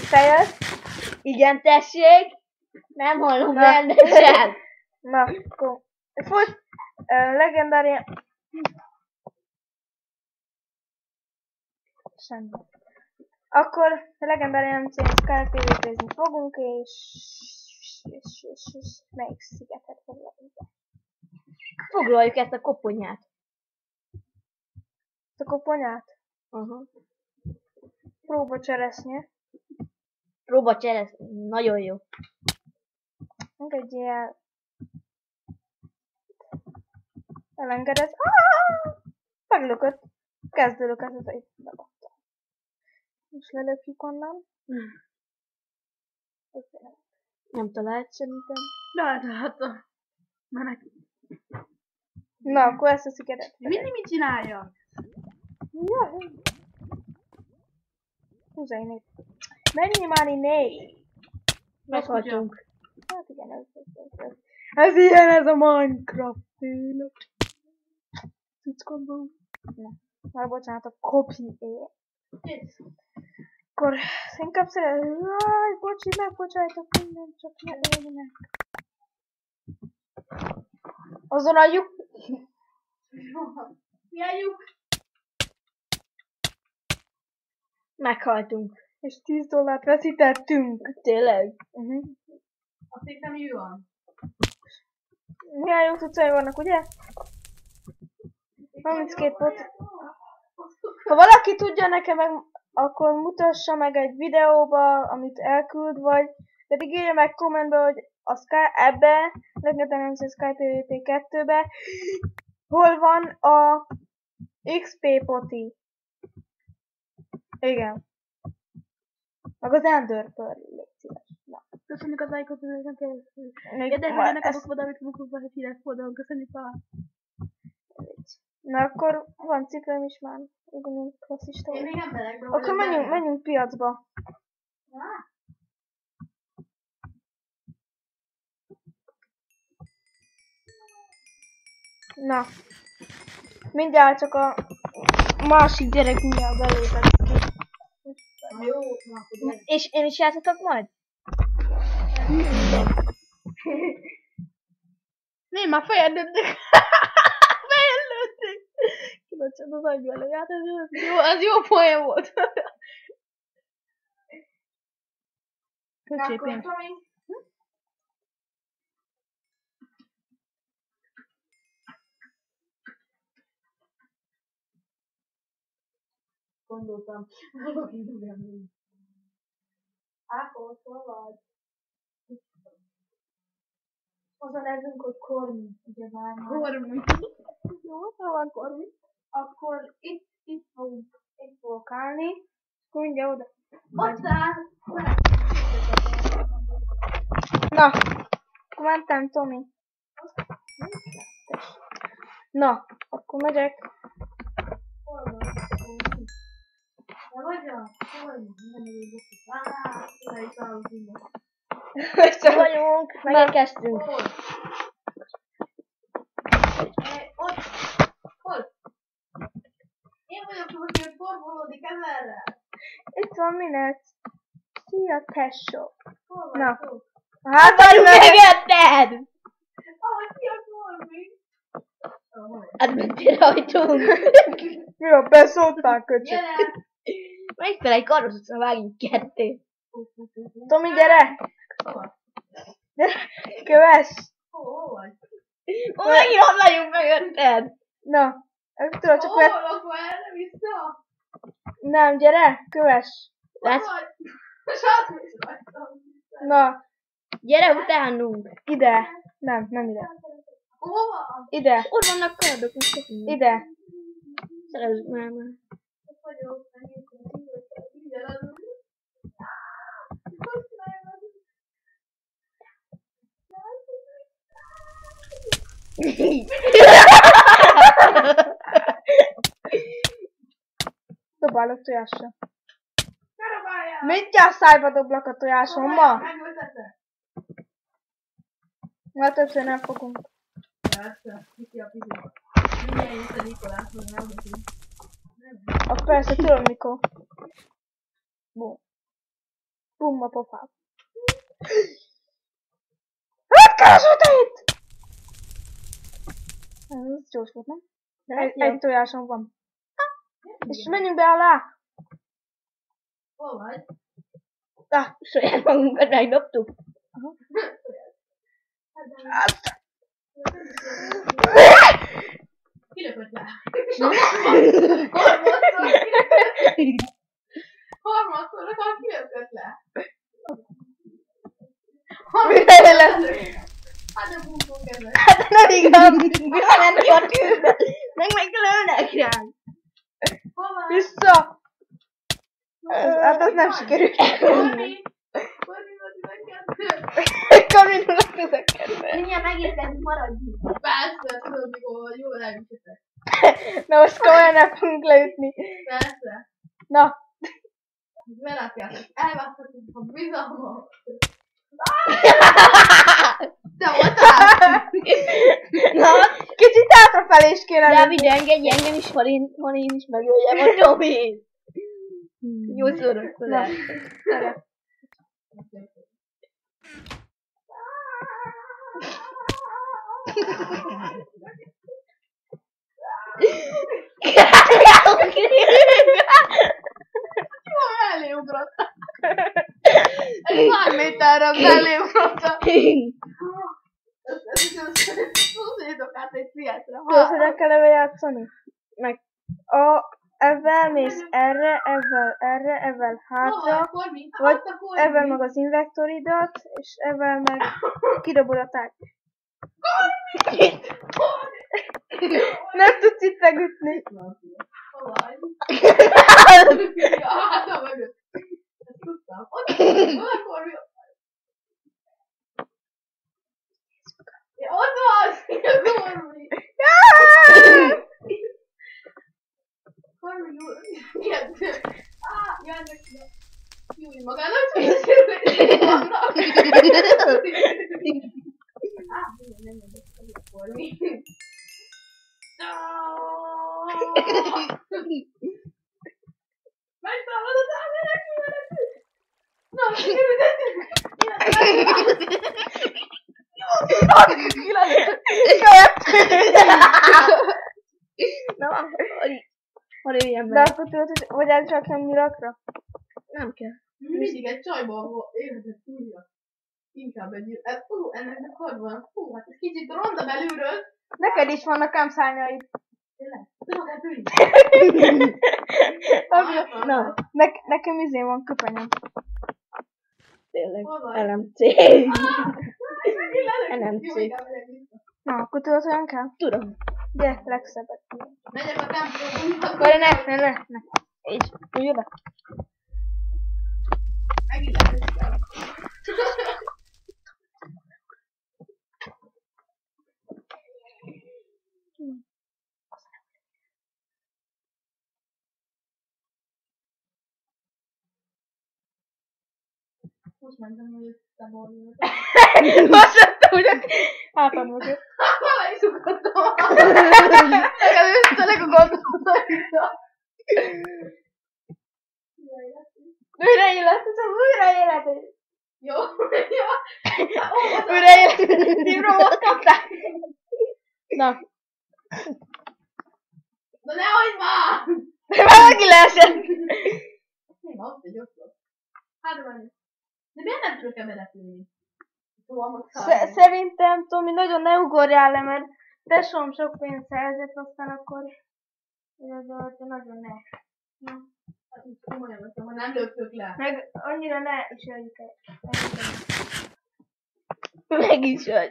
Te jössz? Igen, tessék. Nem hallom rendesen. Na, akkor folyt. Legendárián... Semmi. Akkor legendárián Skype-zni fogunk, és melyik szigetet foglalunk? Foglaljuk ezt a koponyát. A koponyát? Aha. Próba cseresznye. Próba cseresznye. Nagyon jó. Engedjél el. Elengedett. Meglökött. Kezdőlöket az egy bebakta. Most lelökjük onnan. Nem talált szerintem. Találtam. Menekül. Na, akkor ezt a szigetet. Mindig mit csinálja? Ja. Húzzáj. Menj már innen! Meghaltunk. Hát igen, ez ilyen ez a Minecraft élet. Cuckomból. Na, már bocsánat, a copy Akkor inkább szeretném. Jaj, bocsi, megbocsájtok mindent, csak ne öljenek. Azon a lyuk. Milyen lyuk? Meghaltunk. És $10 veszítettünk. Tényleg? Azt hittem, mi van? Milyen jó cuccai vannak, ugye? 32 pot. Ha valaki tudja nekem meg, akkor mutassa meg egy videóba, amit elküld, vagy pedig írja meg kommentbe, hogy a ebbe, legalább a Skype PvP 2-be, hol van a XP poti. Igen. Meg az Ender Pearl, légy szíves. Na. Köszönjük az lájkot, hogy nem kell. Még De már neked ezt- oda, amit munkukban, hogy hírek oldalon. Köszönjük a... Na akkor van cipőm is már. Ugyanúgy klasszista Én vagy. még emberekben Akkor menjünk piacba. Na. Mindjárt csak a másik gyerek mindjárt belépett ki. Jó, na, akkor És én is játszatok majd? nem, már fejed lőttek. Fejed lőttek. Kilocsad az agy vele. Hát ez jó poén volt. Köcsépén. Gondoltam, valaki dugálni. Ákos, hol vagy? Az a nevünk, hogy Kormi, ugye már. Kormi. Jó, hol van Kormi? Akkor itt fogok állni. Akkor mindjárt oda. Ott áll. Na, akkor mentem, Tomi. Na, akkor megyek. Hol van? De vagy a Kormi? Nem elég bocsit. Oda is állunk innen. Itt vagyunk, megérkeztünk. Hol? Ott. Hol? Én vagyok, hogy forgolódik emberrel. Itt van Minet. Szia, tesó. Hol van? Na. Hol? Hát, Megjötted! Szia, Kormi. Hát mentél rajtunk. mi a beszóltál, köcsög? Gyere! Megfelelj karosra vágjunk ketté. Tomi, gyere! Hol? Kövess! Hol vagy? Megint ott vagyunk mögötted. Na, tudod, csak mert... Hol akkor erre vissza? Nem, gyere, kövess! Látsz? Hol vagy? Sát is rajtam. Na, Gyere utánunk. ide. Nem ide. Hova? Ide, Ott vannak kardok, most köszönjük. ide. Szerezzük már már. Ott vagyok, megint. Hogy csinálják? Dobálok tojásra. Ne dobáljál! Mindjárt szájba doblak a tojásomba. Megvezeted? Már többször nem fogunk. Persze, kiki a pizi. Mindjárt jött a Nikolás, hogy nem beszélünk. Persze, tudom mikor. Bó. Bum a pofám. Hát keresett itt! Ez gyors volt, nem? Egy tojásom van. És menjünk be alá! Hol vagy? Saját magunkat megdobtuk. Kilökött le. Harmadszor akar kilökött le. Mire lesz? Hát a búzó kezek. Hát nem igaz! Menni a tűzbe. Meg lőnek ránk. Hol van? Vissza! Hát az nem sikerült. Kormi! Kamin a közökkedve. Mindjárt megérkezünk, maradjunk. Persze, tudod, mikor jól elütöttek. Na most komolyan nem fogunk leütni. Persze. Na, Belátjátok, elvesztettük a bizalmat. Te voltál? na, kicsit hátrafelé is kéne Dávid, engedj engem is, ha én is megöljem a Tomit. Jó szórakozás. Jó, eléugrottam. Egy pár méterre mellé ugrottam. Szúzédok át egy szigetre. Tudod, hogy kell ebbe játszani? Meg. Ezzel mész erre, ezzel hátra, vagy ezzel meg az invektoridat, és ezzel meg kidobod a tárgyat. Nem tudsz itt megütni. Ja, hát a mögött. Ezt tudtam. Ott Kormi. Ja, ott van! Kormi! Kormi, milyen? Jönnek ide. Júj, magának csúszunk, vannak. Nem jönnek Kormi. Megtámadod a menekülőnek! Na, Na, Haréljen De meg. akkor tudod, hogy vagy elcsapjam nyilakra? Nem kell. mindig egy csajból élhetett újra. Inkább egy... ennek a kard van. Hú, hát ez kicsit ronda belülről. Neked is vannak ám szárnyaid. Tényleg? Tudod, hát ő Na, Nekem van köpenyem. tényleg. Hol vagy? LMC. LMC. Na, akkor tudod, hogyan kell? Tudom. Gyere, legszebbet. Megyek a templomba. Akkor ne. Így, úgy oda. Megint lehetőség. Most mentem, hogy te boldog. Azt mondtam, hogy hátad mögött. Hala is ugrottam. Először a gondolataidat. Újra élet, ez újra élet. Jó, jó. Újra élet. Dibromot kaptál. Na, Na nehogy már! valaki leesett. Én azt, hogy ott volt. Hát van. De miért nem tudok ebbe repülni? Szerintem, Tomi, nagyon ne ugorjál le, mert tesóm sok pénzt szerzett, aztán akkor nagyon ne. Na. Hát úgy komolyan vettem, ha nem löktök le. Meg annyira ne is öljük el. Meg is vagy.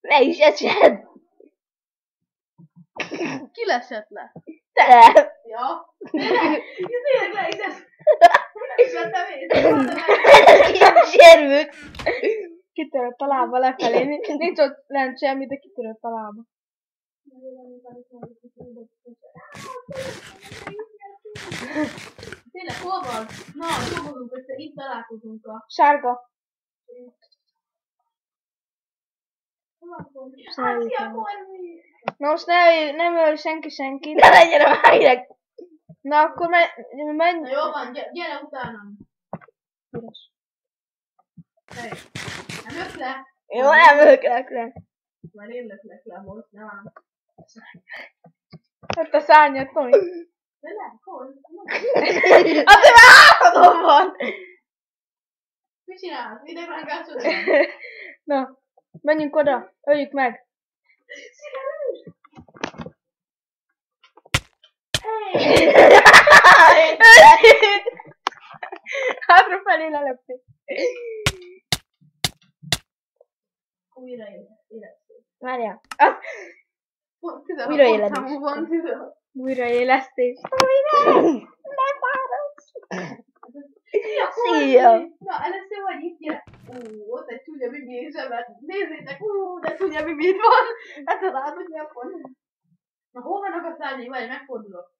Meg is esed. Ki lesett le? Te. Ja. Tényleg le is ez. Nem is vettem én. Nem sérült. Kitörött a lába lefelé. Nincs ott lent semmi, de kitörött a lába. Tényleg, hol van? Na, dolgozunk össze, itt találkozunk a... Sárga. Szia, Kormi! Na most nem öl senki senkit. Ne legyen a májnek. Na akkor menj. Na jó van, gyere utánam. Hey, nem lök le? Jó, nem löklek le. Már én löklek le most, nem. Hát a szárnyat, Tomi. De le, hol? Azért már hátadon van! Mit csinálsz? Idegvágásod? Na, menjünk oda, öljük meg. Hátrafelé lelökték. Újra élet. Várjál. Pont 16 Újraéledés. pontszámú van, 16. Újraélesztés. Ne fáradsz. Szia! Na, először vagy itt gyere. Ott egy csúnya bibi zsebet. Nézzétek, de csúnya bibi itt van. Hát az állat nyakon. Na, hol vannak a szárnyai? Várj, megfordulok.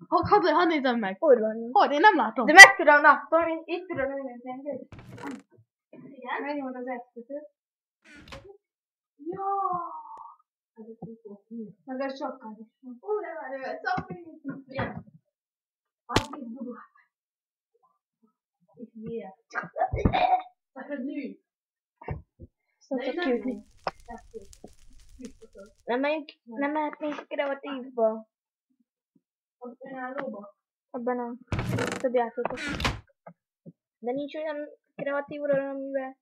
Hadd nézem meg. Hogy van? Hogy? Én nem látom. De meg tudom, na, Tomi, itt tudom ülni, engedj. Igen? Megnyomod az eszkötöt, Jó! Ez egy szó. meg a sokkal is van. De várj, szapni. Igen. Az is budul. És miért? Hát ez nő. Szóval kiütni. Nem mehetnénk kreatívba. Az önállóba. Abban a több játékos. De nincs olyan kreatívról, amivel...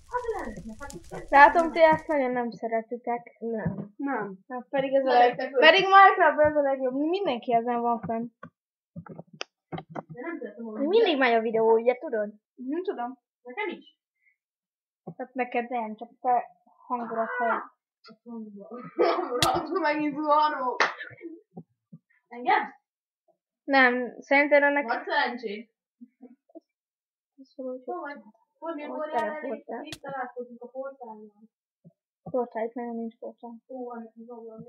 Hát lehetne, hát Látom, ti ezt nagyon nem szeretitek. Nem. Nem. Hát pedig ez a Szeretek őt. pedig Minecraft ez a legjobb. Mindenki ezen van fenn. de nem szeretem volna. Mindig megy a videó, ugye tudod? Nem tudom. Nekem is. Tehát neked nem, csak te hangodat hall. Akkor megint zuhanó. Engem? Nem, szerinted ennek... Vagy szerencséd. Szóval, Hol vagy? Hol mi Ott borjál elé? teleportál. Itt találkozunk a portálnál. portál, itt nagyon nincs portál. Ó, annak is van valami.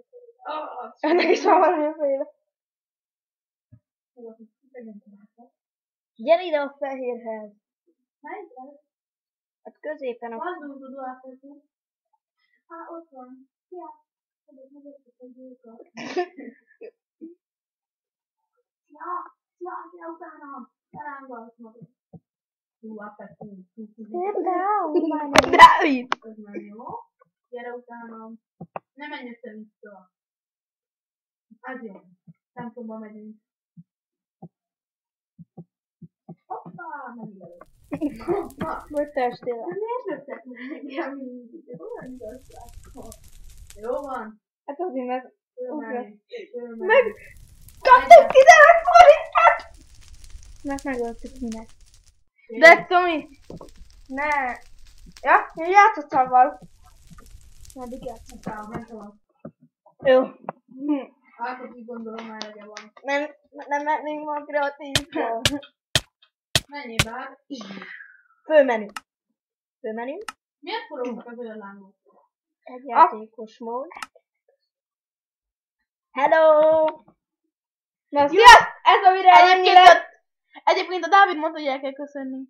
Ennek is van valamiféle. Gyere ide a fehérhez. Melyik az? Hát középen a... Az tudod átadni. Ott van. Ja. Ja, utánam. Elángalsz magad. Dávid! Ez már jó. Gyere utánam. Ne menj össze-vissza. Az jó. Templomba megyünk. Hoppá, megint előtt. Hoppá. Hogy te estél? De miért lőttek meg engem mindig? Ez olyan igazság. Jó van. Hát azért, mert Fölmenni. meg kaptuk 15 forintot! Mert megöltük minek. De Tomi! Ne! Ja, én játszottál val. Meddig játszottál? Nem tudom. Jó. Átadni gondolom már legyen van. Nem mennénk ma kreatívba. Menjél bár. Fölmenü. Fölmenü. Miért forognak az olyan lángok? Egy játékos mód. Hello! Na, sziasztok! Ez a videó ennyi lett. Egyébként a Dávid mondta, hogy el kell köszönni.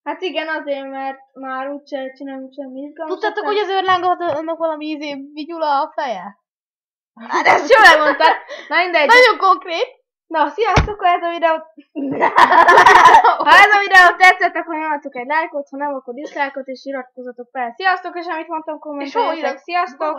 Hát igen, azért, mert már úgyse csinálunk semmi izgalmat. Tudtátok, hogy az őrlángot annak valami vigyula a feje? Hát ezt jól elmondtad. Na mindegy. Nagyon konkrét. Na, sziasztok, ha ez a videó... Ha ez a videó tetszett, akkor nyomjatok egy lájkot, ha nem, akkor diszlájkot, és iratkozzatok fel. Sziasztok, és amit mondtam, kommenteljetek. Sziasztok!